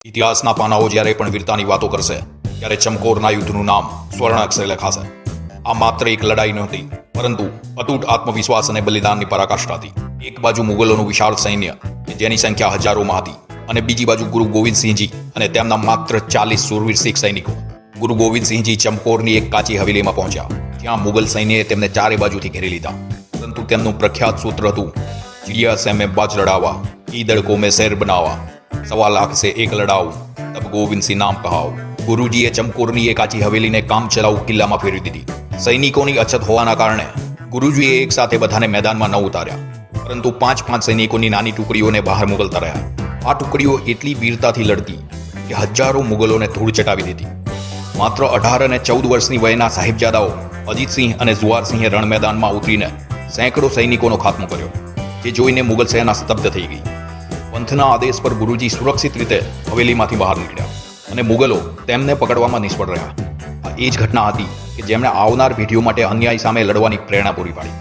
ઇતિહાસના પાનાઓ જ્યારે પણ વીરતાની વાતો કરશે ત્યારે ચમકોરના યુદ્ધનું નામ સ્વર્ણ અક્ષરે લખાશે. આ માત્ર એક લડાઈ નહોતી, પરંતુ અતૂટ આત્મવિશ્વાસ અને બલિદાનની પરાકાષ્ઠા હતી. એક બાજુ મુગલોનું વિશાળ સૈન્ય કે જેની સંખ્યા હજારોમાં હતી, અને બીજી બાજુ ગુરુ ગોવિંદસિંહજી અને તેમના માત્ર 40 શૂરવીર શીખ સૈનિકો. ગુરુ ગોવિંદસિંહજી ચમકોરની એક કાચી હવેલીમાં પહોંચ્યા. ત્યાં મુગલ સૈન્યએ તેમને ચારે બાજુથી ઘેરી લીધા, પરંતુ તેમનું પ્રખ્યાત સૂત્ર હતું, ચિડિયા સે મેં બાજ લડાવા, ઈદળ કો મેં શેર બનાવા, 1.25 લાખ સે એક લડાઉ, તબ ગોવિંદ સિંહ નામ કહાઉ. ગુરુજીએ ચમકોરની એક કાચી હવેલીને કામચલાઉ કિલ્લામાં ફેરવી દીધી. સૈનિકોની અછત હોવાના કારણે ગુરુજીએ એક સાથે બધાને મેદાનમાં ન ઉતાર્યા, પરંતુ 5-5 સૈનિકોની નાની ટુકડીઓને બહાર મોકલતા રહ્યા. આ ટુકડીઓ એટલી વીરતાથી લડતી કે હજારો મુગલોને ધૂળ ચટાવી દીધી. માત્ર 18 અને 14 વર્ષની વયના સાહિબજાદાઓ અજીતસિંહ અને ઝુઆરસિંહે રણ મેદાનમાં ઉતરીને સેંકડો સૈનિકોનો ખાત્મો કર્યો, જે જોઈને મુગલ સેના સ્તબ્ધ થઈ ગઈ. પંથના આદેશ પર ગુરુજી સુરક્ષિત રીતે હવેલીમાંથી બહાર નીકળ્યા, અને મુગલો તેમને પકડવામાં નિષ્ફળ રહ્યા. આ એ જ ઘટના હતી કે જેમણે આવનાર પેઢીઓ માટે અન્યાય સામે લડવાની પ્રેરણા પૂરી પાડી.